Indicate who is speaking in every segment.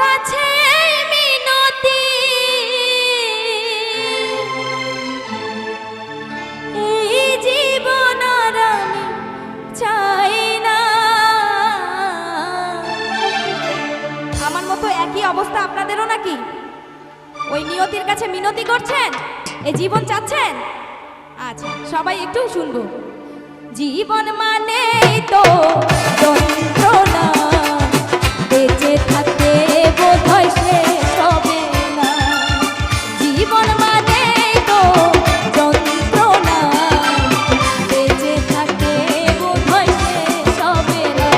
Speaker 1: কাছে মিনতি, এই জীবন আর আমি চাই না। আমার মতো একই অবস্থা আপনাদেরও নাকি? ওই নিয়তির কাছে মিনতি করছেন, এই জীবন চাচ্ছেন? আচ্ছা, সবাই একটু শুনবো। জীবন মানে তো যন্ত্রণা, বেঁচে থাকতে বোধহয় শেষ হবে না। জীবন মানে তো যন্ত্রণা, বেঁচে থাকতে বোধহয় শেষ হবে না।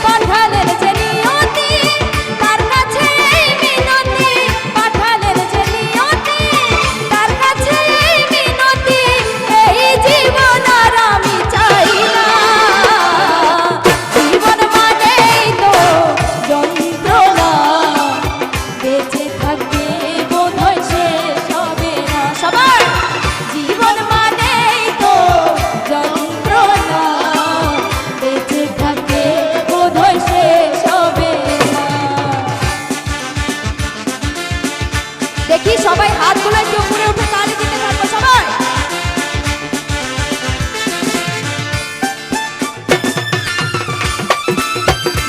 Speaker 1: পাঠালের যে নিয়তি, তার কাছে মিনতি, পাঠালের যে নিয়তি, তার কাছে মিনতি, এই জীবন আর আমি চাই না। জীবন মানেই তো যন্ত্রণা, বেঁচে থাকতে বোধহয় শেষ হবে না। সবার জীবন মানেই তো যন্ত্রণা, বেঁচে থাকতে বোধহয় শেষ হবে না। দেখি সবাই হাতগুলো একটু উপরে উঠে তালি দিতে থাকবো সবাই।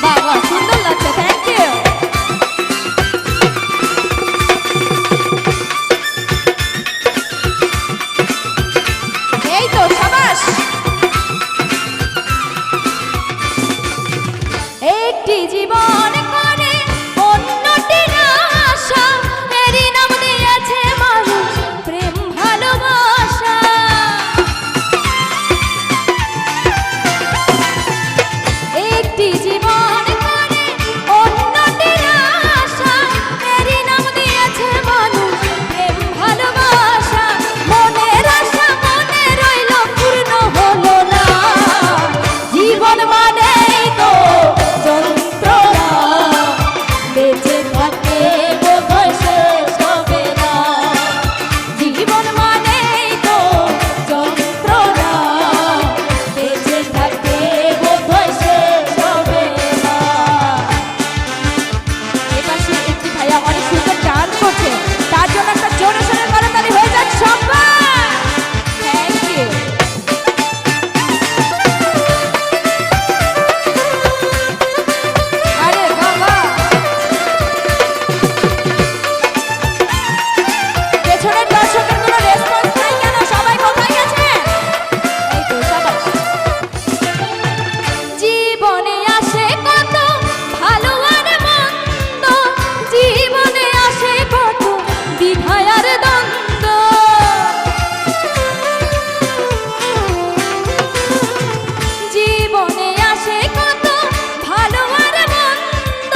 Speaker 1: বাবা সুন্দর লাগছে, থ্যাংক ইউ। এই তো সাবাস। একটি জীবন করে অন্যটির আশা, এরই নাম দিয়েছে মানুষ প্রেম ভালোবাসা। একটি জীবন করে অন্যটির আশা, এরই নাম দিয়েছে মানুষ প্রেম ভালোবাসা। মনের আশা মনে রইল, পূর্ণ হলো না। জীবন মানেই তো যন্ত্রণা, বেঁচে থাকতে বোধহয় শেষ হবে না। জীবন মানেই তো যন্ত্রণা, বেঁচে থাকতে বোধহয় শেষ হবে না। এপাশে একটি ভাইয়া অনেক সুন্দর গান করছে, তার জন্য একটা জোরে সোরে করতালি হয়ে যাক সবাই। Thank you. আরে বাবা, পেছনের দর্শকের কোনো রেসপন্স নাই কেন? সবাই কোথায় গেছে? এই তো সাবাস। জীবনে আসে কত ভালো আর মন্দ, জীবনে আসে কত দ্বিধা আর দ্বন্দ্ব। জীবনে আসে কত ভালো আর মন্দ,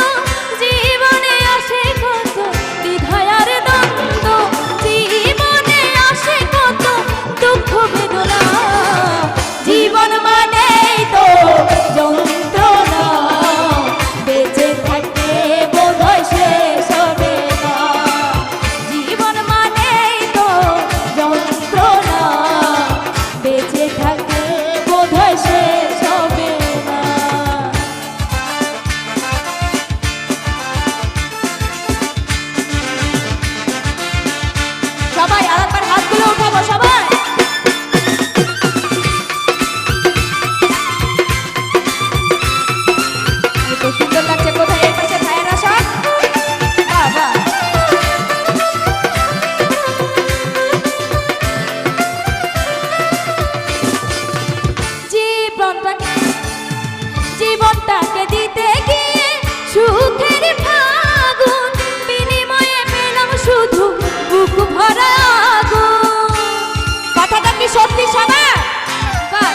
Speaker 1: জীবনে আসে কত দ্বিধা আর দ্বন্দ্ব। জীবনে আসে কত দুঃখ বেদনা। জীবন মানেই তো যন্ত্রণা, বেঁচে থাকতে বোধহয় শেষ হবে না। জীবন মানেই তো যন্ত্রণা, বেঁচে থাকতে বোধহয় শেষ হবে না। সবাই আরেকবার হাতগুলো উঠাবো সবাই। এই তো সুন্দর লাগছে। কোথায় এর পাশে ভাইয়েরা সব? বাবা জীবনটাকে দিতে গিয়ে সুখের ফাগুন, বিনিময়ে পেলাম শুধু বুক ভরা আগুন। কথাটা কি সত্যি সবার?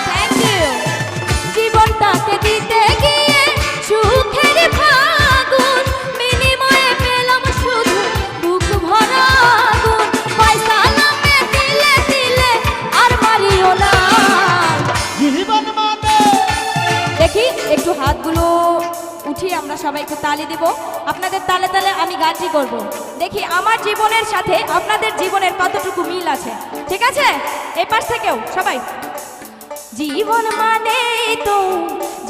Speaker 1: Thank you. জীবনটাকে দিতে গিয়ে সুখের ফাগুন, বিনিময়ে পেলাম শুধু বুক ভরা আগুন। পয়সা নামে দিলে দিলে আর মারিও না।
Speaker 2: জীবন মানে
Speaker 1: দেখি একটু হাতগুলো উঠিয়ে আমরা সবাই একটু তালি দিব। আপনাদের তালে তালে আমি গানটি করব। দেখি আমার জীবনের সাথে আপনাদের জীবনের কতটুকু মিল আছে। ঠিক আছে? এই পাশ থেকেও সবাই। জীবন মানে তো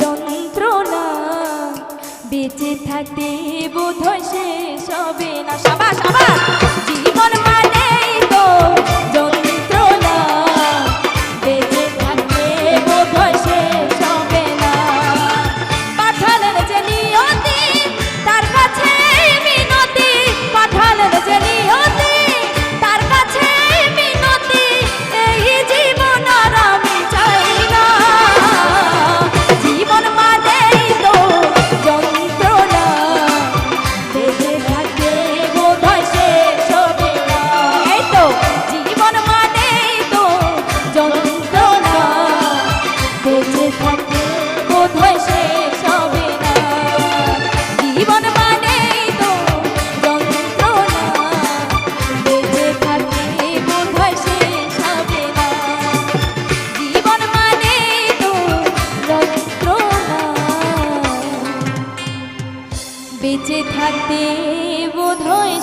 Speaker 1: যন্ত্রণা, বেঁচে থাকতে বোধহয় শেষ হবে না। সাবাস সাবাস। জীবন মানেই তো যন্ত্রণা, বেঁচে থাকতে বোধহয় শেষ হবে না। পাঠালেন যে নিয়তি তার কাছে মিনতি, পাঠালেন যে নিয়তি তার কাছে মিনতি, এই জীবন আর আমি চাই না। জীবন মানেই তো যন্ত্রণা, বেঁচে থাকতে বোধহয় শেষ হবে না। এই তো জীবন মানেই তো যন্ত্রণা, বেঁচে থাকতে বোধহয় শেষ হবে না। জীবন মানেই তো যন্ত্রণা, বেঁচে থাকতে বোধহয় শেষ হবে না। জীবন মানেই তো যন্ত্রণা, বেঁচে থাকতে বোধহয়